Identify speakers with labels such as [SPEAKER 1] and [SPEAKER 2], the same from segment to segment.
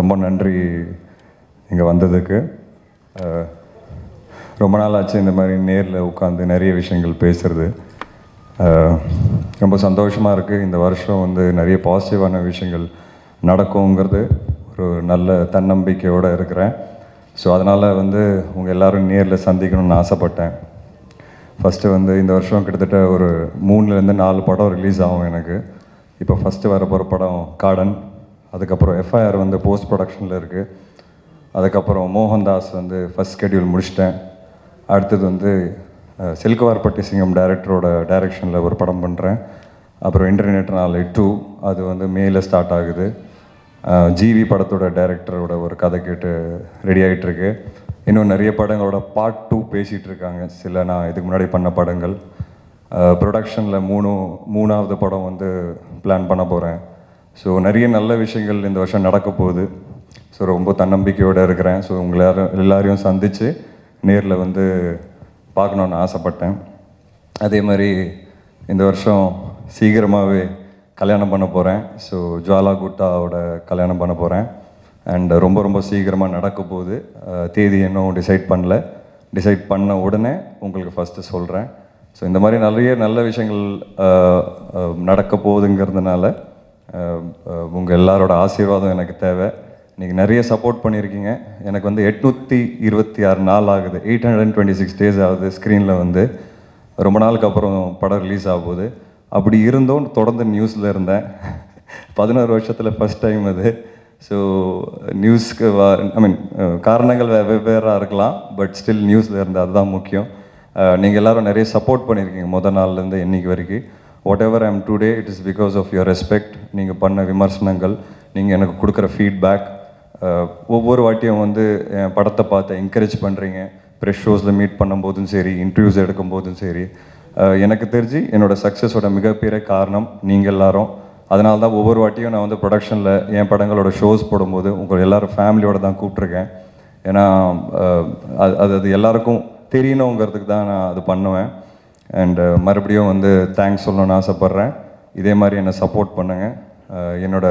[SPEAKER 1] ரொம்ப நன்றி இங்கே வந்ததுக்கு. ரொம்ப நாள் ஆச்சு இந்த மாதிரி நேரில் உட்காந்து நிறைய விஷயங்கள் பேசுகிறது. ரொம்ப சந்தோஷமாக இருக்குது. இந்த வருஷம் வந்து நிறைய பாசிட்டிவான விஷயங்கள் நடக்குங்கிறது ஒரு நல்ல தன்னம்பிக்கையோடு இருக்கிறேன். ஸோ அதனால் வந்து உங்கள் எல்லோரும் நேரில் சந்திக்கணும்னு ஆசைப்பட்டேன். ஃபஸ்ட்டு வந்து இந்த வருஷம் கிட்டத்தட்ட ஒரு 3-4 படம் ரிலீஸ் ஆகும் எனக்கு. இப்போ ஃபஸ்ட்டு வரப்போகிற படம் காடன், அதுக்கப்புறம் எஃப்ஐஆர் வந்து போஸ்ட் ப்ரொடக்ஷனில் இருக்குது, அதுக்கப்புறம் மோகன்தாஸ் வந்து ஃபஸ்ட் ஸ்கெடியூல் முடிச்சிட்டேன். அடுத்தது வந்து சில்குவார்பட்டி சிங்கம் டைரக்டரோட டைரெக்ஷனில் ஒரு படம் பண்ணுறேன். அப்புறம் இன்டர்நெட் நாளை 2 அது வந்து மேல ஸ்டார்ட் ஆகுது. ஜிவி படத்தோட டைரக்டரோட ஒரு கதை கேட்டு ரெடி ஆகிட்டுருக்கு. இன்னும் நிறைய படங்களோட பார்ட் 2 பேசிகிட்டு இருக்காங்க. சில நான் இதுக்கு முன்னாடி பண்ண படங்கள் ப்ரொடக்ஷனில் 3வது படம் வந்து பிளான் பண்ண போகிறேன். ஸோ நிறைய நல்ல விஷயங்கள் இந்த வருஷம் நடக்க போகுது. ஸோ ரொம்ப தன்னம்பிக்கையோடு இருக்கிறேன். ஸோ உங்களை எல்லாரையும் சந்தித்து நேரில் வந்து பார்க்கணுன்னு ஆசைப்பட்டேன். அதே மாதிரி இந்த வருஷம் சீக்கிரமாகவே கல்யாணம் பண்ண போகிறேன். ஸோ ஜுவாலா குட்டாவோட கல்யாணம் பண்ண போகிறேன். அண்ட் ரொம்ப ரொம்ப சீக்கிரமாக நடக்க போகுது. தேதி இன்னும் டிசைட் பண்ண உடனே உங்களுக்கு ஃபஸ்ட்டு சொல்கிறேன். ஸோ இந்த மாதிரி நிறைய நல்ல விஷயங்கள் நடக்க போகுதுங்கிறதுனால உங்கள் எல்லாரோட ஆசீர்வாதம் எனக்கு தேவை. நீங்கள் நிறைய சப்போர்ட் பண்ணியிருக்கீங்க. எனக்கு வந்து 826 நாள் ஆகுது, 826 days ஆகுது ஸ்க்ரீனில் வந்து. ரொம்ப நாளுக்கு அப்புறம் படம் ரிலீஸ் ஆகும்போது அப்படி இருந்தும் தொடர்ந்து நியூஸில் இருந்தேன். 11 வருஷத்தில் ஃபஸ்ட் டைம் அது. ஸோ நியூஸ்க்கு காரணங்கள் வெவ்வேறாக இருக்கலாம், பட் ஸ்டில் நியூஸில் இருந்தேன், அதுதான் முக்கியம். நீங்கள் எல்லோரும் நிறைய சப்போர்ட் பண்ணியிருக்கீங்க முதல் நாள்லேருந்து இன்றைக்கி வரைக்கும். Whatever I'm today it is because of your respect. நீங்கள் பண்ண விமர்சனங்கள், நீங்கள் எனக்கு கொடுக்குற ஃபீட்பேக், ஒவ்வொரு வாட்டியும் வந்து என் படத்தை பார்த்து என்கரேஜ் பண்ணுறீங்க. ப்ரெஷ் ஷோஸில் மீட் பண்ணும்போதும் சரி, இன்டர்வியூஸ் எடுக்கும் போதும் சரி. எனக்கு தெரிஞ்சு என்னோடய சக்ஸஸோட மிகப்பெரிய காரணம் நீங்கள் எல்லாரும். அதனால தான் ஒவ்வொரு வாட்டியும் நான் வந்து ப்ரொடக்ஷனில் என் படங்களோட ஷோஸ் போடும்போது உங்கள் எல்லோரும் ஃபேமிலியோடு தான் கூப்பிட்ருக்கேன். ஏன்னா அது எல்லாருக்கும் தெரியணுங்கிறதுக்கு தான் நான் அது பண்ணுவேன். அண்டு மறுபடியும் வந்து தேங்க்ஸ் சொல்லணும்னு ஆசைப்பட்றேன். இதே மாதிரி என்னை சப்போர்ட் பண்ணுங்கள். என்னோட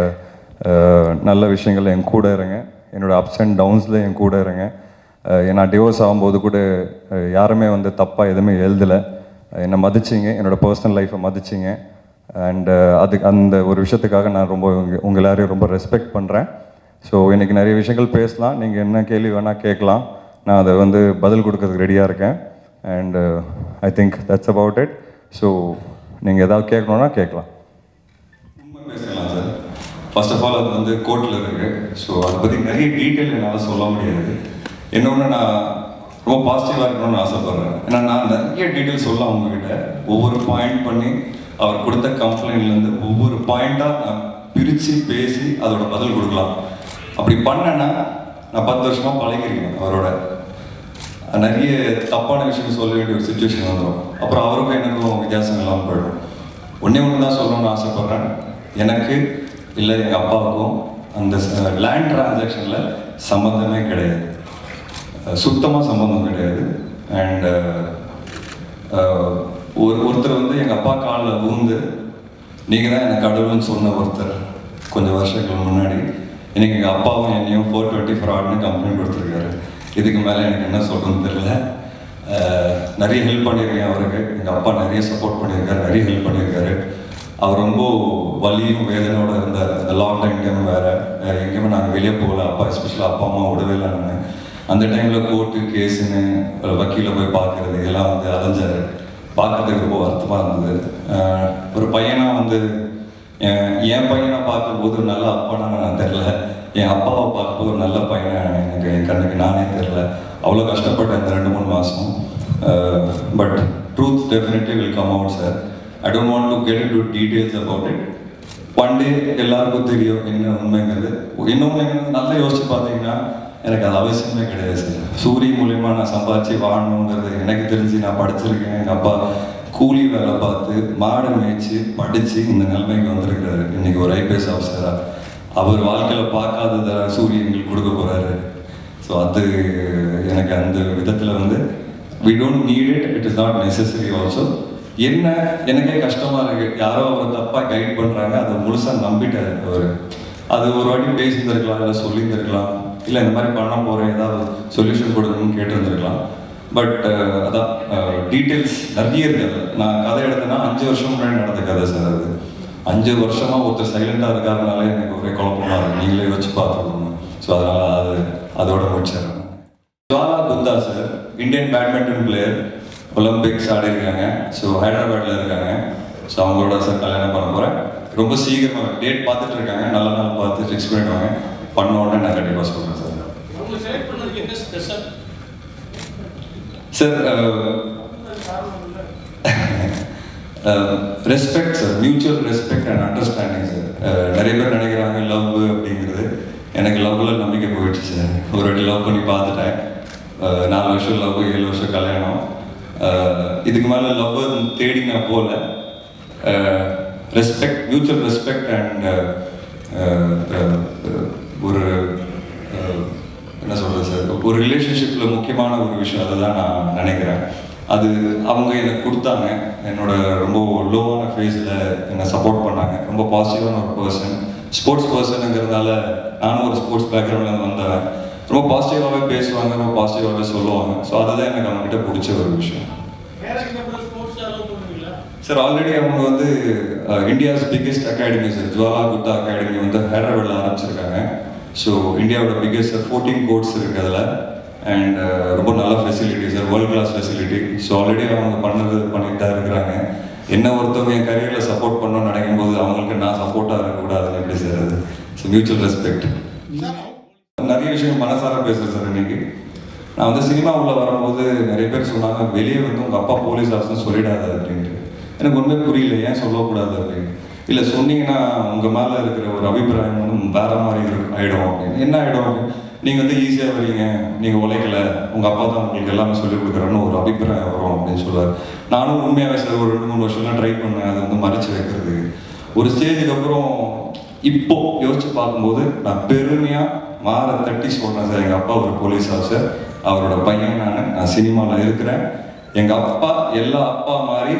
[SPEAKER 1] நல்ல விஷயங்கள் என் கூட இருங்க, என்னோடய அப்ஸ் அண்ட் டவுன்ஸில் என் கூட இருங்க. நான் டிவோர்ஸ் ஆகும்போது கூட யாருமே வந்து தப்பாக எதுவுமே எழுதலை. என்னை மதிச்சிங்க, என்னோடய பர்சனல் லைஃப்பை மதிச்சிங்க. அண்டு அந்த ஒரு விஷயத்துக்காக நான் ரொம்ப உங்கள் எல்லாரையும் ரொம்ப ரெஸ்பெக்ட் பண்ணுறேன். ஸோ இன்றைக்கி நிறைய விஷயங்கள் பேசலாம். நீங்கள் என்ன கேள்வி வேணால் கேட்கலாம். நான் அதை வந்து பதில் கொடுக்கறதுக்கு ரெடியாக இருக்கேன். And I think that's about it. So நீங்கள் எதாவது கேட்கணுன்னா கேட்கலாம்.
[SPEAKER 2] பேசலாம் சார். ஃபர்ஸ்ட் ஆஃப் ஆல் அது வந்து கோர்ட்டில் இருக்குது. ஸோ அதை பற்றி நிறைய டீட்டெயில் என்னால் சொல்ல முடியாது. இன்னொன்று நான் ரொம்ப பாசிட்டிவாக இருக்கணும்னு ஆசைப்பட்றேன். ஏன்னா நான் நிறைய டீட்டெயில் சொல்ல அவங்கக்கிட்ட ஒவ்வொரு பாயிண்ட் பண்ணி அவர் கொடுத்த கம்ப்ளைண்ட்லேருந்து ஒவ்வொரு பாயிண்ட்டாக நான் பிரித்து பேசி அதோட பதில் கொடுக்கலாம். அப்படி பண்ணேன்னா நான் 10 வருஷமாக பழகிருக்கேன் அவரோட. நிறைய தப்பான விஷயம் சொல்ல வேண்டிய ஒரு சுச்சுவேஷன் வந்துடும். அப்புறம் அவருக்கும் எனக்கும் வித்தியாசம் இல்லாமல் போயிடும். ஒன்று தான் சொல்லணும்னு ஆசைப்பட்றேன். எனக்கு இல்லை எங்கள் அப்பாவுக்கும் அந்த லேண்ட் டிரான்சாக்ஷனில் சம்மந்தமே கிடையாது, சுத்தமாக சம்மந்தம் கிடையாது. அண்ட் ஒருத்தர் வந்து எங்கள் அப்பா காலில் விழுந்து நீங்கள் தான் எனக்கு கடவுள்னு சொன்ன ஒருத்தர் கொஞ்சம் வருஷங்களுக்கு முன்னாடி எனக்கு எங்கள் அப்பாவும் என்னையும் 420 ஃப்ராட்னு கம்ப்ளைண்ட் கொடுத்துருக்காரு. இதுக்கு மேலே எனக்கு என்ன சொல்கிறதுன்னு தெரியல. நிறைய ஹெல்ப் பண்ணியிருக்கேன் அவருக்கு. எங்கள் அப்பா நிறைய சப்போர்ட் பண்ணியிருக்காரு, நிறைய ஹெல்ப் பண்ணியிருக்காரு. அவர் ரொம்ப வலியும் வேதனையோடு இருந்தார். அந்த லாக்டவுன் டைம் வேறு, எங்கேயுமே நாங்கள் வெளியே போகல. அப்பா எஸ்பெஷலாக அப்பா அம்மா விடவே இல்லை. நான் அந்த டைமில் கோர்ட்டு கேஸுன்னு வக்கீலில் போய் பார்க்குறது இதெல்லாம் வந்து அலைஞ்சார். பார்க்குறதுக்கு ரொம்ப வருத்தமாக இருந்தது. ஒரு பையனாக வந்து என் பையனை பார்க்கும்போது ஒரு நல்ல அப்பானா நான் தெரில, என் அப்பாவை பார்க்கும்போது ஒரு நல்ல பையனை எனக்கு என் கண்ணுக்கு நானே தெரில. அவ்வளோ கஷ்டப்பட்டேன் இந்த 2-3 மாதம். But truth definitely will come out sir. I don't want to get into details about it. One day எல்லாருக்கும் தெரியும் என்ன உண்மைங்கிறது. இன்னொன்று நல்லா யோசிச்சு பார்த்தீங்கன்னா எனக்கு அது அவசியமே கிடையாது சார். சூரிய மூலிமா நான் சம்பாதிச்சு வாழணுங்கிறது எனக்கு தெரிஞ்சு நான் படிச்சிருக்கேன். எங்கள் அப்பா கூலி வேலை பார்த்து மாடை மேய்ச்சி படித்து இந்த நிலைமைக்கு வந்திருக்கிறாரு. இன்றைக்கி ஒரு ஐபிஎஸ் ஆஃபீஸராக. அவர் வாழ்க்கையில் பார்க்காததை சூரிய எங்களுக்கு கொடுக்க போகிறாரு. ஸோ அது எனக்கு அந்த விதத்தில் வந்து we don't need it, it is not necessary also. என்ன எனக்கே கஷ்டமாக இருக்குது. யாரோ அவர் தப்பாக கைட் பண்ணுறாங்க, அதை முழுசாக நம்பிட்டார் அவர். அது ஒரு வாட்டி பேசியிருந்திருக்கலாம், இல்லை சொல்லியிருந்திருக்கலாம், இல்லை இந்த மாதிரி பண்ண போகிறேன் ஏதாவது சொல்யூஷன் கொடுக்கணும்னு கேட்டிருந்திருக்கலாம். பட் அதான் டீட்டெயில்ஸ் நிறைய இருக்குது. நான் கதை எடுத்தேன்னா 5 வருஷம் முன்னாடி நடந்த கதை சார். அது 5 வருஷமாக ஒருத்தர் சைலண்டாக இருக்காருனாலே எனக்கு ஒரே குழப்பமாக இருக்கும். நீங்களே வச்சு பார்த்துக்கோங்க. ஸோ அதனால் அதோட முடிச்சிடறேன். Jwala Gutta sir Indian badminton player, Olympics ஆடி இருக்காங்க. ஸோ ஹைதராபாத்தில் இருக்காங்க. ஸோ அவங்களோட சார் கல்யாணம் பண்ண போகிறேன். ரொம்ப சீக்கிரமாக டேட் பார்த்துட்டு இருக்காங்க. நல்ல நாள் பார்த்து ஃபிக்ஸ் பண்ணிடுவாங்க. பண்ண உடனே நான் கண்டிப்பாக சொல்கிறேன் sir. Sir respect sir, mutual respect and understanding sir. நிறைய பேர் நினைக்கிறாங்க லவ் அப்படிங்கிறது. எனக்கு லவ்வில் நம்பிக்கை போயிடுச்சு சார். ஒரு வாட்டி லவ் பண்ணி பார்த்துட்டேன். 4 வருஷம் லவ், 7 வருஷம் கல்யாணம். இதுக்கு மேலே லவ் தேடி நான் போகல. ரெஸ்பெக்ட், மியூச்சுவல் ரெஸ்பெக்ட் அண்ட் ஒரு என்ன சொல்கிறது சார், ஒரு ரிலேஷன்ஷிப்பில் முக்கியமான ஒரு விஷயம் அதை தான் நான் நினைக்கிறேன். அது அவங்க எனக்கு கொடுத்தாங்க. என்னோட ரொம்ப லோவான ஃபேஸில் என்னை சப்போர்ட் பண்ணாங்க. ரொம்ப பாசிட்டிவான ஒரு பர்சன். ஸ்போர்ட்ஸ் பர்சனுங்கிறதால நானும் ஒரு ஸ்போர்ட்ஸ் பேக்ரவுண்ட்லேருந்து வந்தவன். ரொம்ப பாசிட்டிவாகவே பேசுவாங்க, ரொம்ப பாசிட்டிவாகவே சொல்லுவாங்க. ஸோ அதுதான் எனக்கு அவங்ககிட்ட பிடிச்ச ஒரு விஷயம் சார். ஆல்ரெடி அவங்க வந்து இந்தியாஸ் பிக்கெஸ்ட் அகாடமி சார், ஜுவாலா குந்தா அகாடமி வந்து ஹைதராபாத்தில் ஆரம்பிச்சிருக்காங்க. ஸோ இந்தியாவோட பிக்கெஸ்ட் 14 கோர்ட்ஸ் இருக்குது அதில். அண்ட் ரொம்ப நல்ல facility sir, world class facility. So already அவங்க பண்ணிட்டு தான் இருக்கிறாங்க. என்ன ஒருத்தவங்க என் கரியரில் சப்போர்ட் பண்ணணும்னு நினைக்கும் போது அவங்களுக்கு நான் சப்போர்ட்டாக இருக்கக்கூடாதுன்னு எப்படி சார் அது? So mutual respect. நிறைய விஷயம் மனசார பேசுகிறேன் சார். இன்னைக்கு நான் வந்து சினிமா உள்ள வரும்போது நிறைய பேர் சொன்னாங்க, வெளியே வந்து உங்கள் அப்பா போலீஸ் ஆஃபீஸர் சொல்லிடாது அப்படின்ட்டு. எனக்கு ஒன்றுமே புரியல, ஏன் சொல்லக்கூடாது அப்படின்னு. இல்லை சொன்னீங்கன்னா உங்கள் மேலே இருக்கிற ஒரு அபிப்பிராயம் வந்து வேற மாதிரி ஆகிடும் அப்படின்னு. என்ன ஆகிடும் அப்படின்னு, நீங்கள் வந்து ஈஸியாக வரீங்க, நீங்கள் உழைக்கல, உங்கள் அப்பா தான் உங்களுக்கு எல்லாமே சொல்லிக் கொடுக்குறான்னு ஒரு அபிப்பிராயம் வரும் அப்படின்னு சொல்லுவார். நானும் உண்மையாகவே சார் ஒரு 2-3 வருஷம்லாம் ட்ரை பண்ணேன் அதை வந்து மறைச்சு வைக்கிறதுக்கு. ஒரு ஸ்டேஜுக்கு அப்புறம் இப்போ யோசிச்சு பார்க்கும்போது நான் பெருமையாக மாற தட்டி சொல்கிறேன் சார், எங்கள் அப்பா ஒரு போலீஸ் ஆஃபீஸர், அவரோட பையன் நான் சினிமாவில் இருக்கிறேன். எங்கள் அப்பா எல்லா அப்பா மாதிரி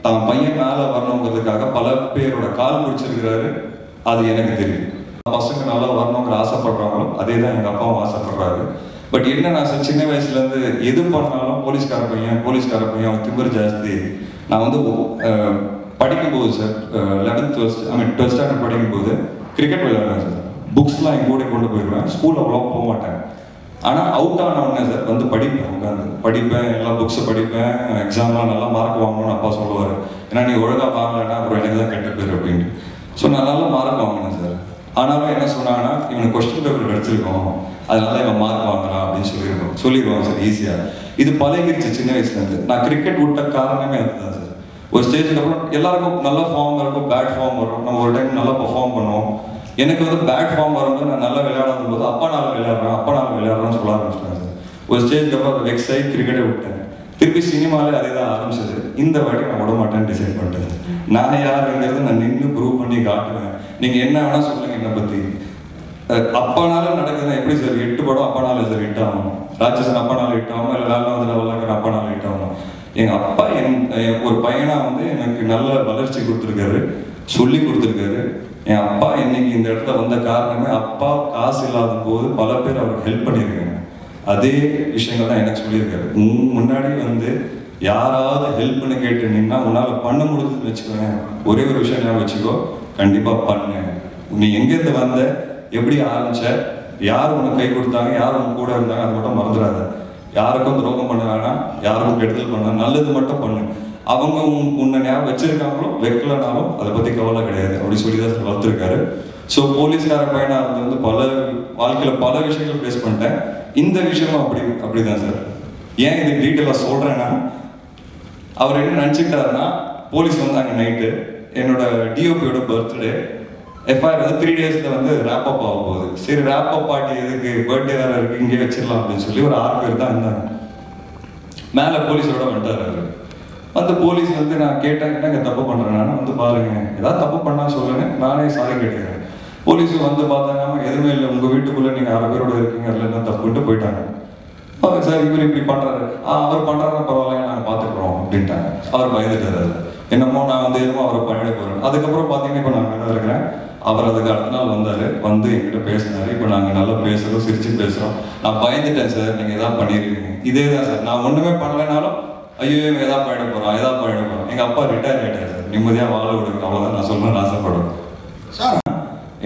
[SPEAKER 2] தான் பையன் மேலே வரணுங்கிறதுக்காக பல பேரோட கால் முடிச்சிருக்கிறாரு. அது எனக்கு தெரியும். பசங்க நல்லா வரணுங்கிற ஆசைப்படுறாங்களோ அதே தான் எங்கள் அப்பாவும் ஆசைப்படுறாரு. பட் என்ன, நான் சார் சின்ன வயசுலேருந்து எது பண்ணாலும் போலீஸ்கார பையன் அவன் திமிர் ஜாஸ்தி. நான் வந்து படிக்கும்போது சார் 12th ஸ்டாண்டர்ட் படிக்கும்போது கிரிக்கெட் விளையாடுவேன் சார். புக்ஸ்லாம் என் கூட கொண்டு போயிடுவேன். ஸ்கூலில் அவ்வளோ போக மாட்டேன். ஆனால் அவுட் ஆனவுடனே சார் வந்து படிப்பேன், உட்காந்து படிப்பேன், எல்லா புக்ஸை படிப்பேன். எக்ஸாம்லாம் நல்லா மார்க் வாங்கணும்னு அப்பா சொல்லுவார். ஏன்னா நீ ஒழுங்காக வாங்கலைன்னா அப்புறம் எனக்கு தான் கெட்ட பேர் அப்படின்ட்டு. ஸோ நான் நல்லா மார்க் வாங்கினேன் சார். ஆனாலும் என்ன சொன்னாங்கன்னா, இவனுக்கு கொஸ்டின் பேப்பர் கிடச்சிருக்கோம், அதனால இவன் மார்க் வாங்கலாம் அப்படின்னு சொல்லிடுவாங்க சார் ஈஸியாக. இது பழகிடுச்சு சின்ன வயசுலேருந்து. நான் கிரிக்கெட் விட்ட காரணமே அதுதான் சார். ஒரு ஸ்டேஜுக்கு அப்புறம் எல்லாருக்கும் நல்ல ஃபார்ம் இருக்கும், பேட் ஃபார்ம் வரும். நம்ம ஒரு டைம் நல்லா பர்ஃபார்ம் பண்ணுவோம். எனக்கு வந்து பேட் ஃபார்ம் வரும்போது நான் நல்லா விளையாடும் போது அப்பா நாள் விளையாடுறேன்னு சொல்ல ஆரம்பிச்சிட்டேன் சார். ஒரு ஸ்டேஜுக்கு அப்புறம் வெக்ஸ் ஆகி கிரிக்கெட்டை விட்டேன். திருப்பி சினிமாவில் அதே தான் ஆரம்பிச்சது. இந்த வாட்டி நான் விட மாட்டேன்னு டிசைட் பண்ணிட்டேன். நான் யாருங்கிறது நான் நின்று ப்ரூவ் பண்ணி காட்டுவேன். நீங்கள் என்ன வேணால் சொல்லுங்கள் என்னை பற்றி. அப்பானால நடக்குதுன்னா எப்படி சார் 8 படம் அப்பானால சார் ஹிட் ஆகணும், ராட்சசன் அப்பானால ஹிட் ஆகணும், இல்லை வேலை வந்து லெவலாக்கிற அப்பானால ஹிட் ஆகணும். எங்கள் அப்பா ஒரு பையனாக வந்து எனக்கு நல்ல வளர்ச்சி கொடுத்துருக்காரு, சொல்லி கொடுத்துருக்காரு. என் அப்பா இன்னைக்கு இந்த இடத்துல வந்த காரணமே, அப்பா காசு இல்லாத போது பல பேர் அவருக்கு ஹெல்ப் பண்ணியிருக்காங்க. அதே விஷயங்கள் தான் எனக்கு சொல்லியிருக்காரு. முன்னாடி வந்து யாராவது ஹெல்ப்னு கேட்டு நின்னா உன்னால் பண்ண முடியுதுன்னு வச்சுக்கோங்க. ஒரே ஒரு விஷயம் ஞாபகம் வச்சுக்கோ, கண்டிப்பாக பண்ணு. நீ எங்கேருந்து வந்த, எப்படி ஆரம்பிச்ச, யார் உனக்கு கை கொடுத்தாங்க, யார் உனக்கு கூட இருந்தாங்க, அதை மட்டும் மறந்துடாத. யாருக்கும் துரோகம் பண்ண வேணாம், யாருக்கும் கெடுதல் பண்ண, நல்லது மட்டும் பண்ணு. அவங்க உன்னை ஞாபகம் வச்சிருக்காங்களோ வைக்கலனாலும் அதை பற்றி கவலை கிடையாது அப்படி சொல்லி தான் வளர்த்துருக்காரு. ஸோ போலீஸ்கார பையனாக இருந்து வந்து வாழ்க்கையில் பல விஷயங்கள் ஃபேஸ் பண்ணிட்டேன். இந்த விஷயமும் அப்படிதான் சார். ஏன் இது டீட்டெயிலாக சொல்கிறேன்னா, அவர் என்ன நினச்சிக்கிட்டாருன்னா, போலீஸ் வந்தாங்க நைட்டு, என்னோட டிஓபியோட பர்த்டே, எஃப்ஐஆர் வந்து 3 டேஸில் வந்து ரேப் அப் ஆக போகுது. சரி ரேப் அப் பார்ட்டி எதுக்கு, பர்த்டே வேறு இருக்குது, இங்கே வச்சிடலாம் அப்படின்னு சொல்லி ஒரு 6 பேர் தான் இருந்தாங்க. மேலே போலீஸோட வந்துட்டார். அந்த போலீஸ் வந்து நான் கேட்டேன், என்னங்க தப்பு பண்ணுறேன், நான் வந்து பாருங்க ஏதாவது தப்பு பண்ணா சொல்லுங்க, நானே சாரி கேட்டுக்கிறேன். போலீஸும் வந்து பார்த்தாங்க, எதுவுமே இல்லை, உங்கள் வீட்டுக்குள்ளே நீங்கள் 6 பேரோட இருக்கீங்க, அதில் என்ன தப்புன்ட்டு போயிட்டாங்க. ஓகே சார் இவர் இப்படி பண்ணுறாரு, அவர் பண்ணுறாருன்னா பரவாயில்ல நாங்கள் பார்த்துக்குறோம் அப்படின்ட்டாங்க. அவர் பயந்துட்டார். என்னமோ நான் வந்து என்னமோ அவரை பண்ணிட போகிறேன். அதுக்கப்புறம் பார்த்தீங்கன்னா இப்போ நான் நல்லா இருக்கிறேன். அவர் அதுக்கு அடுத்த நாள் வந்தார், வந்து என்கிட்ட பேசினார். இப்போ நாங்கள் நல்லா பேசுகிறோம், சிரிச்சு பேசுகிறோம். நான் பயந்துட்டேன் சார், நீங்கள் எதாவது பண்ணிடுவீங்க. இதே தான் சார், நான் ஒன்றுமே பண்ணலைனாலும் ஐயோ இவன் எதாவது பண்ணிட போகிறோம், எதாவது பண்ணிட போகிறோம். எங்கள் அப்பா ரிட்டையர் ஆகிட்டார் சார், நிம்மதியாக வாழ விடுங்க, அவ்வளோதான் நான் சொல்லணும்னு ஆசைப்படுவேன் சார்.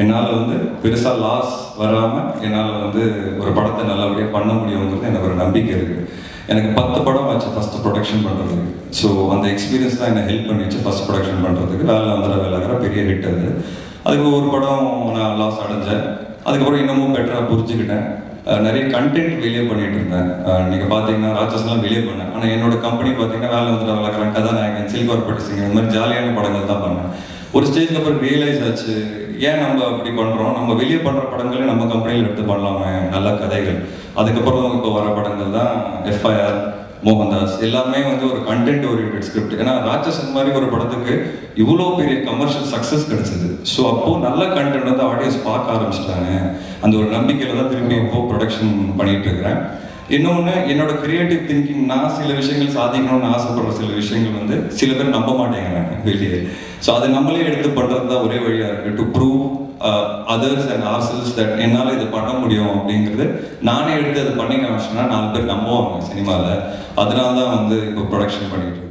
[SPEAKER 2] என்னால் வந்து பெருசாக லாஸ் வராமல் என்னால் வந்து ஒரு படத்தை நல்லபடியாக பண்ண முடியுங்கிறது எனக்கு ஒரு நம்பிக்கை இருக்குது. எனக்கு 10 படம் ஆச்சு ஃபஸ்ட்டு ப்ரொடக்ஷன் பண்ணுறதுக்கு. ஸோ அந்த எக்ஸ்பீரியன்ஸ் தான் என்னை ஹெல்ப் பண்ணிச்சு ஃபஸ்ட் ப்ரொடக்ஷன் பண்ணுறதுக்கு. வேலை வந்துட வேலைங்கிற பெரிய ஹிட் அது. அதுக்கு ஒரு படம் நான் லாஸ் அடைஞ்சேன். அதுக்கப்புறம் இன்னமும் பெட்டராக புரிஞ்சுக்கிட்டேன். நிறைய கண்டென்ட் வெளியே பண்ணிட்டு இருந்தேன். நீங்கள் பார்த்தீங்கன்னா ராட்சஸ்லாம் வெளியே பண்ணேன். ஆனால் என்னோட கம்பெனி பார்த்தீங்கன்னா வேலை வந்துட வேலைக்கிறேன், கதாநாயகன், சில்வர் பட்டிசிங்க, இந்த மாதிரி ஜாலியான படங்கள் தான் பண்ணேன். ஒரு ஸ்டேஜ்க்கு அப்புறம் ரியலைஸ் ஆச்சு, ஏன் நம்ம அப்படி பண்ணுறோம், நம்ம வெளியே பண்ணுற படங்களே நம்ம கம்பெனியில் எடுத்து பண்ணலாமே, நல்ல கதைகள். அதுக்கப்புறம் இப்போ வர படங்கள் தான் எஃப்ஐஆர், மோகன்தாஸ், எல்லாமே வந்து ஒரு கண்டென்ட் ஓரியன்டட் ஸ்கிரிப்ட். ஏன்னா ராட்சசன் மாதிரி ஒரு படத்துக்கு இவ்வளோ பெரிய கமர்ஷியல் சக்ஸஸ் கிடைச்சது. ஸோ அப்போது நல்ல கண்டென்ட் வந்து ஆடியன்ஸ் பார்க்க ஆரம்பிச்சிட்டாங்க. அந்த ஒரு நம்பிக்கையில் தான் திரும்பி இப்போது ப்ரொடக்ஷன் பண்ணிகிட்டு இருக்கிறேன். இன்னொன்று, என்னோட கிரியேட்டிவ் திங்கிங், நான் சில விஷயங்கள் சாதிக்கணும்னு ஆசைப்படுற சில விஷயங்கள் வந்து சில பேர் நம்ப மாட்டேங்கிறாங்க வெளியே. ஸோ அதை நம்மளே எடுத்து பண்ணுறது தான் ஒரே வழியாக இருக்குது. To prove others and ourselves that என்னால் இதை பண்ண முடியும் அப்படிங்கிறது நானே எடுத்து அதை பண்ணி காமிச்சேன்னா 4 பேர் நம்புவாங்க சினிமாவில். அதனால தான் வந்து இப்போ ப்ரொடக்ஷன் பண்ணிட்டு இருக்கேன்.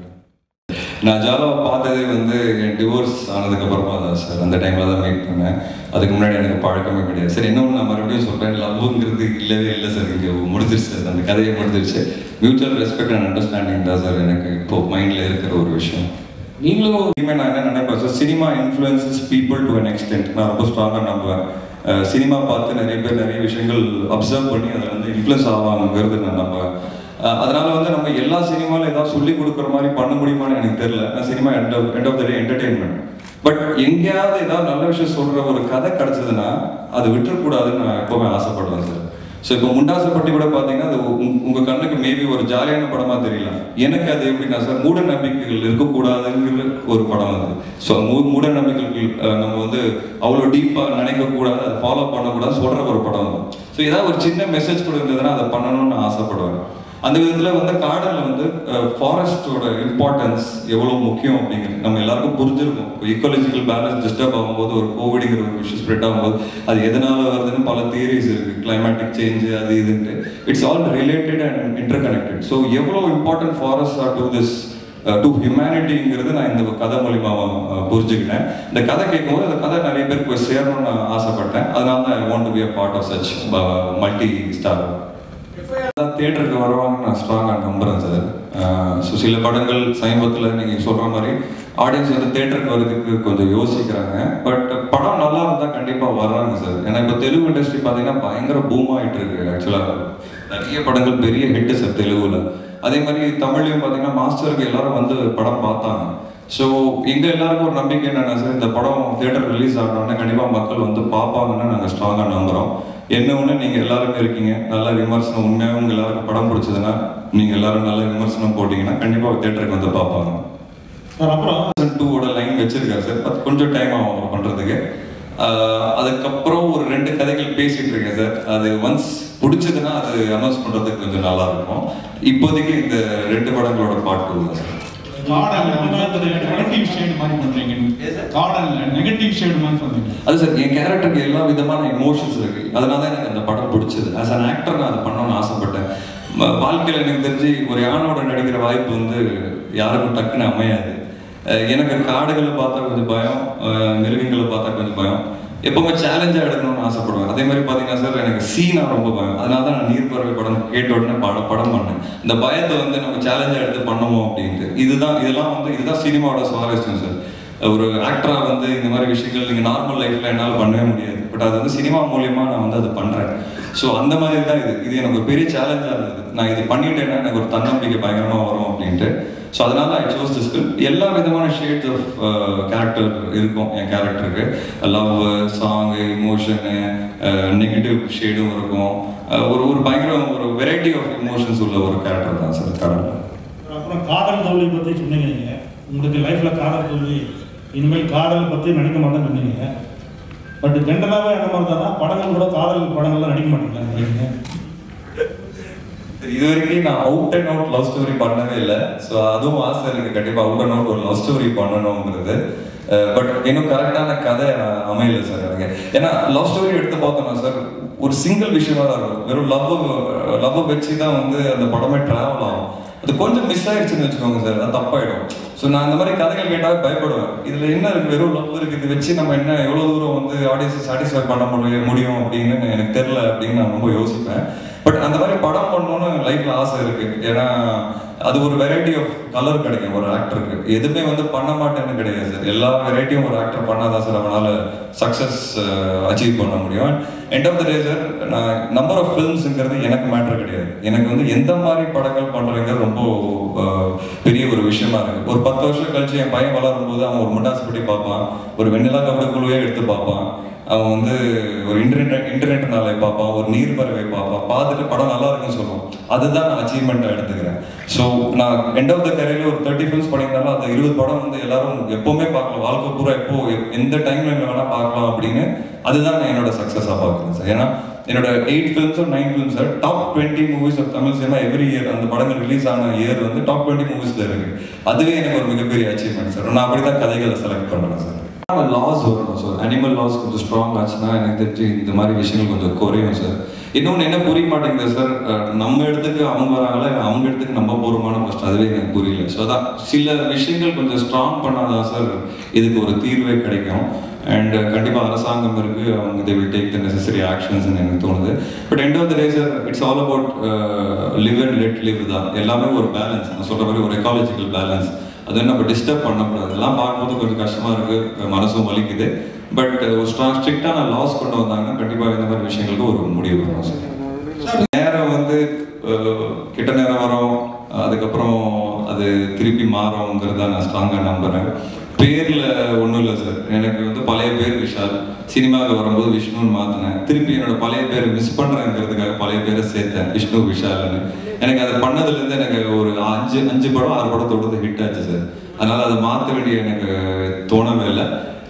[SPEAKER 2] நான் ஜாலாவை பார்த்ததே வந்து என் டிவோர்ஸ் ஆனதுக்கப்புறமா தான் சார். அந்த டைமில் தான் மீட் பண்ணேன். அதுக்கு முன்னாடி எனக்கு பழக்கமே கிடையாது சார். இன்னொன்று நான் மறுபடியும் சொல்கிறேன், லவ்ங்கிறது இல்லவே இல்லை சார். இங்கே முடிஞ்சிருச்சு சார், அந்த கதையை முடிஞ்சிருச்சு. மியூச்சுவல் ரெஸ்பெக்ட் அண்ட் அண்டர்ஸ்டாண்டிங் தான் சார் எனக்கு இப்போ மைண்டில் இருக்கிற ஒரு விஷயம். நீங்களும் இனிமேல் நான் என்ன நினைப்பேன் sir, cinema influences people to an extent. நான் ரொம்ப ஸ்ட்ராங்காக நம்புவேன். சினிமா பார்த்து நிறைய பேர் நிறைய விஷயங்கள் அப்சர்வ் பண்ணி அதில் வந்து இன்ஃப்ளூயன்ஸ் ஆவாங்கிறது நான் நம்புவேன். அதனால வந்து நம்ம எல்லா சினிமாவில் ஏதாவது சொல்லி கொடுக்குற மாதிரி பண்ண முடியுமான்னு எனக்கு தெரியல. நான் cinema end of the day entertainment. But எங்கேயாவது ஏதாவது நல்ல விஷயம் சொல்கிற ஒரு கதை கிடச்சதுன்னா அது விட்டுறக்கூடாதுன்னு நான் எப்போவுமே ஆசைப்படுவேன் சார். ஸோ இப்போ முண்டாசப்பட்டி கூட பார்த்தீங்கன்னா அது உங்கள் கண்ணுக்கு மேபி ஒரு ஜாலியான படமாக தெரியல. எனக்கு அது எப்படின்னா சார், மூட நம்பிக்கைகள் இருக்கக்கூடாதுங்கிற ஒரு படம் அது. ஸோ மூட நம்பிக்கைகள் நம்ம வந்து அவ்வளோ டீப்பாக நினைக்கக்கூடாது, அதை ஃபாலோ பண்ணக்கூடாது சொல்கிற ஒரு படம் அது. ஸோ ஏதாவது ஒரு சின்ன மெசேஜ் கூட இருந்ததுன்னா அதை பண்ணணும்னு நான் ஆசைப்படுவேன். அந்த விதத்தில் வந்து காடலில் வந்து ஃபாரஸ்டோட இம்பார்ட்டன்ஸ் எவ்வளோ முக்கியம் அப்படிங்கிறது நம்ம எல்லாருக்கும் புரிஞ்சிருக்கும். ஈக்காலஜிக்கல் பேலன்ஸ் டிஸ்டர்ப் ஆகும்போது, ஒரு கோவிடுங்கிற ஒரு விஷயம் ஸ்ப்ரெட் ஆகும்போது அது எதனால வருதுன்னு பல தியரிஸ் இருக்குது. கிளைமேட்டிக் சேஞ்சு அது இதுன்ட்டு it's all related and interconnected. So எவ்வளோ important forest are to this to ஹியூமனிட்டிங்கிறது நான் இந்த கதை மூலிமா புரிஞ்சுக்கிட்டேன். இந்த கதை கேட்கும்போது அந்த கதை நிறைய பேருக்கு போய் சேரணும்னு நான் ஆசைப்பட்டேன். அதனால தான் I want to be a part of such multi star. தியேட்டருக்கு வருவாங்கன்னு நான் ஸ்ட்ராங்காக நம்புகிறேன் சார். ஸோ சில படங்கள் சமீபத்தில் நீங்கள் சொல்கிற மாதிரி ஆடியன்ஸ் வந்து தியேட்டருக்கு வர்றதுக்கு கொஞ்சம் யோசிக்கிறாங்க. பட் படம் நல்லா இருந்தால் கண்டிப்பாக வர்றாங்க சார். ஏன்னா இப்போ தெலுங்கு இண்டஸ்ட்ரி பார்த்தீங்கன்னா பயங்கர பூம் ஆகிட்டு இருக்கு. ஆக்சுவலாக நிறைய படங்கள் பெரிய ஹிட்டு சார் தெலுங்குல. அதே மாதிரி தமிழ்லையும் பார்த்தீங்கன்னா மாஸ்டருக்கு எல்லாரும் வந்து படம் பார்த்தாங்க. ஸோ எங்கள் எல்லாருக்கும் ஒரு நம்பிக்கை என்னென்னா சார், இந்த படம் தியேட்டர் ரிலீஸ் ஆகணும்னா கண்டிப்பாக மக்கள் வந்து பார்ப்பாங்கன்னு நாங்கள் ஸ்ட்ராங்காக நம்புகிறோம். என்ன ஒன்று, நீங்கள் எல்லாருமே இருக்கீங்க, நல்ல விமர்சனம், உண்மையாக உங்கள் எல்லாருக்கும் படம் பிடிச்சதுன்னா நீங்கள் எல்லாரும் நல்ல விமர்சனம் போட்டிங்கன்னா கண்டிப்பாக தியேட்டருக்கு வந்து பார்ப்பாங்க. அப்புறம் 2ஓட லைன் வச்சிருக்காரு சார், அது கொஞ்சம் டைம் ஆகும் பண்ணுறதுக்கு. அதுக்கப்புறம் ஒரு 2 கதைகள் பேசிகிட்டு இருக்கேன் சார். அது ஒன்ஸ் பிடிச்சதுன்னா அது அனௌன்ஸ் பண்ணுறதுக்கு கொஞ்சம் நல்லா இருக்கும். இப்போதைக்கு இந்த 2 படங்களோட பார்ட் 2 தான் சார். அது சார் என் கேரக்டருக்கு எல்லா விதமான எமோஷன்ஸ் இருக்கு. அதனால தான் எனக்கு அந்த படம் பிடிச்சது. ஆஸ் அன் ஆக்டர் நான் அதை பண்ணணும்னு ஆசைப்பட்டேன். வாழ்க்கையில் எனக்கு தெரிஞ்சு ஒரு யானோட நடிக்கிற வாய்ப்பு வந்து யாருக்கும் டக்குன்னு அமையாது. எனக்கு காடுகளை பார்த்தா கொஞ்சம் பயம், மிருகங்களை பார்த்தா கொஞ்சம் பயம். எப்பவுமே சேலஞ்சாக எடுக்கணும்னு ஆசைப்படுவேன். அதே மாதிரி பார்த்தீங்கன்னா சார், எனக்கு சீனா ரொம்ப பயம். அதனால தான் நான் நீர்ப்பறவை படம் கேட்ட உடனே படம் பண்ணேன். இந்த பயத்தை வந்து நம்ம சேலஞ்சாக எடுத்து பண்ணுவோம் அப்படின்ட்டு. இதுதான் சினிமாவோட சுவாரஸ்யம் சார். ஒரு ஆக்டராக வந்து இந்த மாதிரி விஷயங்கள் நீங்கள் நார்மல் லைஃப்பில் என்னால் பண்ணவே முடியாது. பட் அது வந்து சினிமா மூலியமா நான் வந்து அதை பண்ணுறேன். ஸோ அந்த மாதிரி தான் இது எனக்கு ஒரு பெரிய சேலஞ்சாக இருந்தது. நான் இது பண்ணிட்டேன்னா எனக்கு ஒரு தன்னம்பிக்கை பயங்கரமாக வரும் அப்படின்ட்டு. ஸோ அதனால ஐ சோஸ் திஸ் ஃபில்ம். எல்லா விதமான ஷேட்ஸ் ஆஃப் கேரக்டர் இருக்கும் என் கேரக்டருக்கு. லவ், சாங்கு, இமோஷனு, நெகட்டிவ் ஷேடும் இருக்கும். ஒரு பயங்கர ஒரு வெரைட்டி ஆஃப் இமோஷன்ஸ் உள்ள ஒரு கேரக்டர் தான் சார் கடல்.
[SPEAKER 3] அப்புறம் காதல் தோல்வி பற்றி சொன்னீங்க. நீங்கள் உங்களுக்கு லைஃப்பில் காதல் தோல்வி, இனிமேல் காதல் பற்றி நடிக்க மாட்டேன்னு சொன்னீங்க. பட் ஜென்ரலாகவே என்ன மாதிரி தானே படங்கள் கூட காதல் படங்கள்லாம் நடிக்க மாட்டீங்களா?
[SPEAKER 2] இது வரைக்கும் நான் out and out love story பண்ணவே இல்லை. ஸோ அதுவும் ஆசை இருக்குது கண்டிப்பாக அவுட் அண்ட் அவுட் ஒரு லவ் ஸ்டோரி பண்ணணுங்கிறது. பட் இன்னும் கரெக்டான கதை அமையல சார் எனக்கு. ஏன்னா லவ் ஸ்டோரி எடுத்து பார்த்தோம்னா சார் ஒரு சிங்கிள் விஷயமா தான் இருக்கும். வெறும் லவ்வை வச்சு தான் வந்து அந்த படமே ட்ராவல் ஆகும். அது கொஞ்சம் மிஸ் ஆயிடுச்சுன்னு வச்சுக்கோங்க சார், அது தப்பாயிடும். ஸோ நான் அந்த மாதிரி கதைகள் கேட்டாவே பயப்படுவேன். இதில் என்ன இருக்குது, வெறும் லவ் இருக்குது, இது வச்சு நம்ம என்ன எவ்வளோ தூரம் வந்து ஆடியன்ஸை சாட்டிஸ்ஃபை பண்ண முடியும் அப்படின்னு எனக்கு தெரில அப்படின்னு நான் ரொம்ப யோசிப்பேன். பட் அந்த மாதிரி படம் பண்ணணும்னு லைஃப்பில் ஆசை இருக்குது. ஏன்னா அது ஒரு வெரைட்டி ஆஃப் கலர் கிடைக்கும் ஒரு ஆக்டருக்கு. எதுவுமே வந்து பண்ண மாட்டேன்னு கிடையாது சார். எல்லா வெரைட்டியும் ஒரு ஆக்டர் பண்ணாதான் சார் அவனால் சக்ஸஸ் அச்சீவ் பண்ண முடியும். End of the day sir, நான் நம்பர் ஆஃப் ஃபிலிம்ஸுங்கிறது எனக்கு மேட்ரு கிடையாது. எனக்கு வந்து எந்த மாதிரி படங்கள் பண்ணுறதுங்கிறது ரொம்ப பெரிய ஒரு விஷயமா இருக்குது. ஒரு 10 வருஷம் கழிச்சு என் பையன் வளரும்போது அவன் ஒரு முண்டாஸ் படி பார்ப்பான், ஒரு வெண்ணிலா கபடி குழுவே எடுத்து பார்ப்பான், அவன் வந்து ஒரு இன்டர்நெட் நாளை பார்ப்பான், ஒரு நீர்பறவை பார்ப்பான், பார்த்துட்டு படம் நல்லா இருக்குன்னு சொல்லுவான். அதுதான் நான் அச்சீவ்மெண்ட்டாக எடுத்துக்கிறேன். ஸோ நான் எண்ட் ஆஃப் த கரியரில் ஒரு 30 ஃபிலிம்ஸ் பண்ணியிருந்தாலும் அந்த 20 படம் வந்து எல்லாரும் எப்போவுமே பார்க்கலாம், வாழ்க்கை பூரா எந்த டைம்ல வேணால் பார்க்கலாம் அப்படின்னு அதுதான் நான் என்னோட சக்ஸஸாக பார்க்குறேன் சார். ஏன்னா என்னோட 8 ஃபிலிம்ஸோ 9 films sir top 20 movies of Tamil cinema every year. அந்த படங்கள் ரிலீஸ் ஆன இயர் வந்து டாப் 20 மூவிஸில் இருக்குது. அதுவே எனக்கு ஒரு மிகப்பெரிய அச்சீவ்மெண்ட் சார். நான் அப்படி தான் கதைகளை செலக்ட் பண்ணுறேன் சார். லாஸ் வரணும் சார். அனிமல் லாஸ் கொஞ்சம் ஸ்ட்ராங் ஆச்சுன்னா எனக்கு தெரிஞ்சு இந்த மாதிரி விஷயங்கள் கொஞ்சம் குறையும் சார். இன்னொன்று என்ன புரிய மாட்டேங்குது சார், நம்ம இடத்துக்கு அவங்க வராங்களா, அவங்க இடத்துக்கு நம்ம போகிறோமான ஃபஸ்ட் அதுவே எனக்கு புரியல. ஸோ அதான் சில விஷயங்கள் கொஞ்சம் ஸ்ட்ராங் பண்ணாதான் சார் இதுக்கு ஒரு தீர்வே கிடைக்கும். அண்ட் கண்டிப்பாக அரசாங்கம் இருக்குது, அவங்க they will take the necessary actions எனக்கு தோணுது. But end of the day sir it's all about live and let live தான். எல்லாமே ஒரு பேலன்ஸ், நான் சொல்கிற மாதிரி ஒரு எக்காலஜிக்கல் பேலன்ஸ். அதை நம்ம டிஸ்டர்ப் பண்ணக்கூடாது. இதெல்லாம் பார்க்கும்போது கொஞ்சம் கஷ்டமாக இருக்குது, மனசும் வலிக்குது. பட் ஒரு ஸ்ட்ரிக்டான லாஸ் கொண்டு வந்தாங்கன்னா கண்டிப்பாக இந்த மாதிரி விஷயங்களுக்கு ஒரு முடிவு வரும் சார். நேரம் வந்து கிட்ட நேரம் வரும், அதுக்கப்புறம் அது திருப்பி மாறும்ங்கிறத நான் ஸ்ட்ராங்காக நம்புகிறேன். பேரில் ஒன்றும் இல்லை சார். எனக்கு வந்து பழைய பேர் விஷால், சினிமாவுக்கு வரும்போது விஷ்ணுன்னு மாற்றினேன். திருப்பி என்னோட பழைய பேரை மிஸ் பண்ணுறேங்கிறதுக்காக பழைய பேரை சேர்த்தேன், விஷ்ணு விஷால்னு. எனக்கு அதை பண்ணதுலேருந்து எனக்கு ஒரு 5 படம் 6 படத்தோடு ஹிட் ஆச்சு சார். அதனால் அதை மாற்ற வேண்டிய எனக்கு தோணவே இல்லை.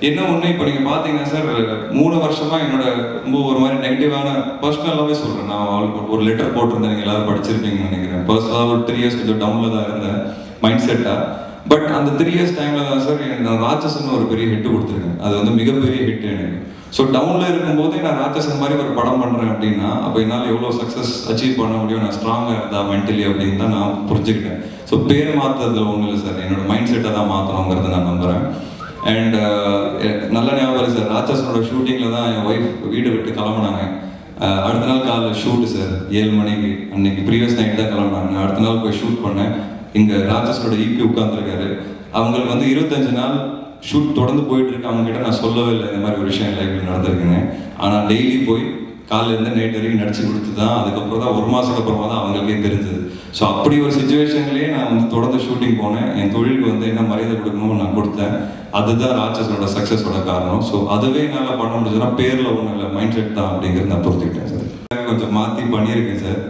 [SPEAKER 2] என்ன ஒன்று, இப்போ நீங்கள் பார்த்தீங்கன்னா சார் 3 வருஷமாக என்னோட ரொம்ப ஒரு மாதிரி நெகட்டிவான பர்சனலாகவே சொல்கிறேன். நான் ஒரு லெட்டர் போட்டிருந்தேன், நீங்கள் எல்லாரும் படிச்சிருப்பீங்கன்னு நினைக்கிறேன். பர்சனலாக ஒரு 3 இயர்ஸ் கொஞ்சம் டவுனில் தான் இருந்தேன் மைண்ட் செட்டாக. பட் அந்த 3 இயர்ஸ் டைமில் தான் சார் நான் ராட்சசன் ஒரு பெரிய ஹிட் கொடுத்துருக்கேன். அது வந்து மிகப்பெரிய ஹிட் எனக்கு. ஸோ டவுனில் இருக்கும்போதே நான் ராட்சசன் மாதிரி ஒரு படம் பண்ணுறேன் அப்படின்னா அப்போ என்னால் எவ்வளோ சக்ஸஸ் அச்சீவ் பண்ண முடியும், நான் ஸ்ட்ராங்காக இருந்தா மென்டலி அப்படின்னு தான் நான் புரிஞ்சுக்கிட்டேன். ஸோ பேர் மாற்றுறதுல ஒன்றும் இல்லை சார், என்னோட மைண்ட் செட்டை தான் மாற்றணுங்கிறத நான் நம்புகிறேன். அண்ட் நல்ல ஞாபகம் சார், ராட்சசனோட ஷூட்டிங்கில் தான் என் ஒய்ஃப் வீடு விட்டு கிளம்புனாங்க. அடுத்த நாள் காலையில் ஷூட்டு சார் 7 மணிக்கு. அன்னைக்கு ப்ரீவியஸ் நைட் தான் கிளம்புனாங்க. நான் அடுத்த நாள் போய் ஷூட் பண்ணேன். இங்கே ராட்சசனோட ஈபி உட்காந்துருக்காரு. அவங்களுக்கு வந்து 25 நாள் ஷூட் தொடர்ந்து போயிட்டு இருக்கு. அவங்ககிட்ட நான் சொல்லவே இல்லை இந்த மாதிரி ஒரு விஷயம் லைஃப்பில் நடந்திருக்குன்னு. ஆனால் டெய்லி போய் காலையிலேருந்து நைட் வரைக்கும் நடிச்சு கொடுத்து தான் அதுக்கப்புறம் தான் 1 மாதத்துக்கு அப்புறமா தான் அவங்களுக்கே தெரிஞ்சது. ஸோ அப்படி ஒரு சுச்சுவேஷன்லேயே நான் வந்து தொடர்ந்து ஷூட்டிங் போனேன். என் தொழிலுக்கு வந்து என்ன மரியாதை கொடுக்கணும்னு நான் கொடுத்தேன். அதுதான் ராட்சசனோட சக்ஸஸோட காரணம். ஸோ அதுவே என்னால் பண்ண முடிஞ்சதுன்னா பேரில் ஒன்றும் இல்லை, மைண்ட் செட் தான் அப்படிங்கிறது நான் பொறுத்துக்கிட்டேன் சார். கொஞ்சம் மாற்றி பண்ணியிருக்கேன் சார்.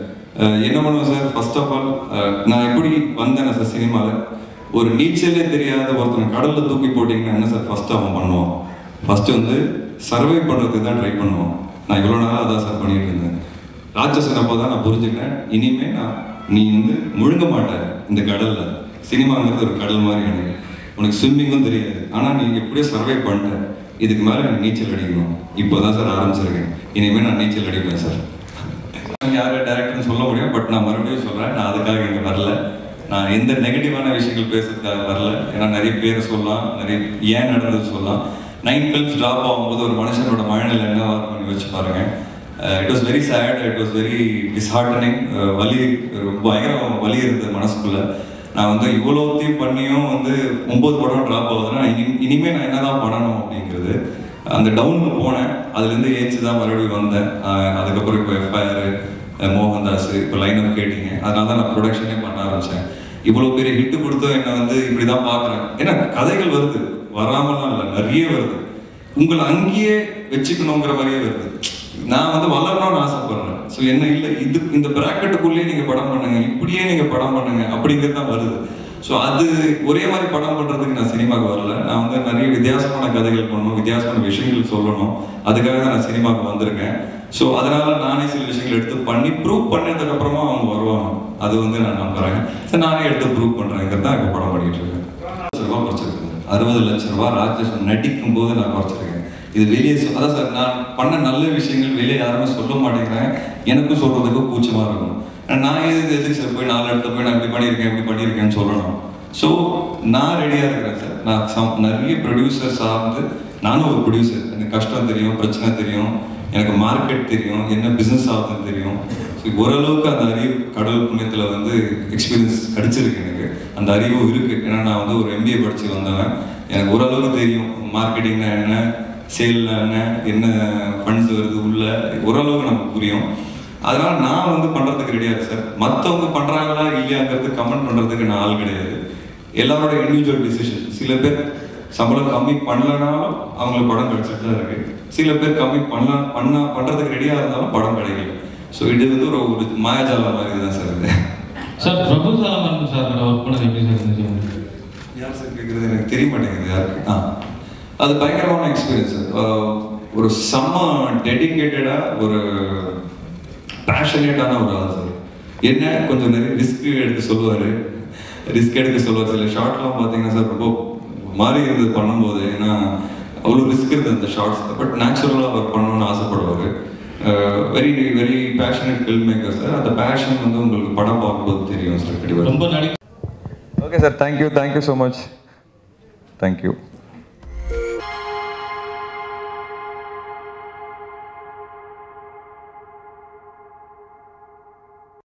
[SPEAKER 2] என்ன பண்ணுவேன் சார், ஃபர்ஸ்ட் ஆஃப் ஆல் நான் எப்படி வந்தேன் சார் சினிமாவில், ஒரு நீச்சலே தெரியாத ஒருத்தனை கடலில் தூக்கி போட்டிங்கன்னா என்ன சார் ஃபஸ்ட்டு அவன் பண்ணுவான்? ஃபஸ்ட்டு வந்து சர்வை பண்ணுறதுக்கு தான் ட்ரை பண்ணுவான். நான் இவ்வளோ நாளாக அதான் சார் பண்ணிகிட்டு இருந்தேன். ராட்சசன் அப்போ தான் நான் புரிஞ்சுக்கிறேன், இனிமேல் நீ வந்து முழுங்க மாட்டேன் இந்த கடலில். சினிமாங்கிறது ஒரு கடல் மாதிரி எனக்கு. உனக்கு ஸ்விம்மிங்கும் தெரியாது, ஆனால் நீ எப்படியோ சர்வை பண்ணிட்டேன். இதுக்கு மேலே எனக்கு நீச்சல் அடிக்கணும். இப்போ தான் சார் ஆரம்பிச்சிருக்கேன். இனிமேல் நான் நீச்சல் அடிப்பேன் சார். யார் டேரக்டர்னு சொல்ல முடியும், பட் நான் மறுபடியும் சொல்கிறேன், நான் அதுக்காக இங்கே வரல. நான் எந்த நெகட்டிவான விஷயங்கள் பேசுறதுக்காக வரல. ஏன்னா நிறைய பேர் சொல்லலாம், நிறைய ஏன் நடந்தது சொல்லலாம். 9 ஃபிலிம்ஸ் ட்ராப் ஆகும்போது ஒரு மனுஷனோட மனநிலை என்னவா இருக்குன்னு யோசிச்சு பாருங்க. It was very sad, it was very disheartening. வலி, பயங்கர வலி இருந்தது மனசுக்குள்ள. நான் வந்து இவ்வளோத்தையும் பண்ணியும் வந்து 9 படம் ட்ராப் ஆகுதுன்னா இனிமேல் நான் என்ன தான் பண்ணணும் அப்படிங்கிறது அந்த டவுனுக்கு போனேன். அதுலேருந்து ஏஞ்சி தான் மறுபடியும் வந்தேன். அதுக்கப்புறம் இப்போ FIR, மோகன்தாஸ், இப்போ லைனப் கேட்டீங்க. அதனால தான் நான் ப்ரொடக்ஷனே பண்ண ஆரம்பித்தேன். இவ்வளோ பெரிய ஹிட்டு கொடுத்தோம் என்னை வந்து இப்படி தான் பார்க்குறேன். ஏன்னா கதைகள் வருது, வராமலாம் இல்லை, நிறைய வருது. உங்களை அங்கேயே வச்சுக்கணுங்கிற மாதிரியே வருது. நான் வந்து வளரணும்னு ஆசைப்படுறேன். ஸோ என்ன இல்லை, இந்த ப்ராக்கெட்டுக்குள்ளேயே நீங்கள் படம் பண்ணுங்க, இப்படியே நீங்கள் படம் பண்ணுங்க அப்படிங்கிறது தான் வருது. ஸோ அது ஒரே மாதிரி படம் பண்ணுறதுக்கு நான் சினிமாவுக்கு வரல. நான் வந்து நிறைய வித்தியாசமான கதைகள் பண்ணணும், வித்தியாசமான விஷயங்கள் சொல்லணும். அதுக்காக தான் நான் சினிமாவுக்கு வந்திருக்கேன். ஸோ அதனால நானே சில விஷயங்கள் எடுத்து பண்ணி ப்ரூவ் பண்ணதுக்கப்புறமா அவங்க வருவாங்க. அது வந்து நான் நம்புறேன். ஸோ நானே எடுத்து ப்ரூவ் பண்ணுறேங்கிறது தான் இப்போ படம் பண்ணிட்டு இருக்கேன். ரூபா குறைச்சிருக்கேன். 60 லட்சம் ரூபா ராஜேஷ் நடிக்கும் போது நான் குறைச்சிருக்கேன். இது வெளியே அதான் சார், நான் பண்ண நல்ல விஷயங்கள் வெளியே யாருமே சொல்ல மாட்டேங்கிறேன். எனக்கும் சொல்றதுக்கு கூச்சமாக இருக்கும். நான் எதுக்கு சார் போய் 4 இடத்துல போய் நான் இப்படி பண்ணியிருக்கேன்னு சொல்லணும். ஸோ நான் ரெடியாக இருக்கிறேன் சார். நான் நிறைய ப்ரொடியூசர் சார்ந்து, நானும் ஒரு ப்ரொடியூசர், எனக்கு கஷ்டம் தெரியும், பிரச்சனை தெரியும், எனக்கு மார்க்கெட் தெரியும், என்ன பிஸ்னஸ் ஆகுதுன்னு தெரியும். ஸோ ஓரளவுக்கு அந்த அறிவு கடவுள் புண்ணியத்தில் வந்து எக்ஸ்பீரியன்ஸ் கிடைச்சிருக்கு. எனக்கு அந்த அறிவும் இருக்குது. ஏன்னா நான் வந்து ஒரு MBA படித்து வந்தவன். எனக்கு ஓரளவுக்கு தெரியும் மார்க்கெட்டிங்னா என்ன, சேல்னா என்ன ஃபண்ட்ஸ் வருது உள்ள, ஓரளவுக்கு நமக்கு புரியும். அதனால நான் வந்து பண்ணுறதுக்கு ரெடியாக சார். மற்றவங்க பண்ணுறாங்களா இல்லையாங்கிறது கமெண்ட் பண்ணுறதுக்கு நான் ஆள் கிடையாது. எல்லாரோட இண்டிவிஜுவல் டிசிஷன். சில பேர் சம்பளம் கம்மி பண்ணலனாலும் அவங்களுக்கு படம் கிடைச்சிட்டு தான் இருக்கு. சில பேர் கம்மி பண்ணுறதுக்கு ரெடியாக இருந்தாலும் படம் கிடைக்கல. ஸோ இது வந்து ஒரு மாயாஜாலம் மாதிரி தான் சார் இது.
[SPEAKER 4] சார் பிரபு சாலமன் சார் ஒர்க் பண்ணது எப்படி சார் இருந்துச்சு?
[SPEAKER 2] யார் சார் கேட்குறது எனக்கு தெரிய மாட்டேங்குது யாருக்கு. அது பயங்கரமான எக்ஸ்பீரியன்ஸ் சார். ஒரு செம்ம டெடிக்கேட்டடாக ஒரு பேஷனேட்டான ஒரு ஆள் சார். என்ன கொஞ்சம் நிறைய ரிஸ்க் எடுக்க சொல்லுவார். சில ஷார்ட்லாம் பார்த்தீங்கன்னா சார் ரொம்ப மாறி இருந்து பண்ணும்போது, ஏன்னா அவ்வளோ ரிஸ்க் இருக்குது அந்த ஷார்ட்ஸ். பட் நேச்சுரலாக அவர் பண்ணணும்னு ஆசைப்படுவார். Very very passionate film maker sir. அந்த பேஷன் வந்து உங்களுக்கு படம் பார்க்கும்போது தெரியும் சார்.
[SPEAKER 4] ரொம்ப
[SPEAKER 1] okay sir, thank you so much. Thank you.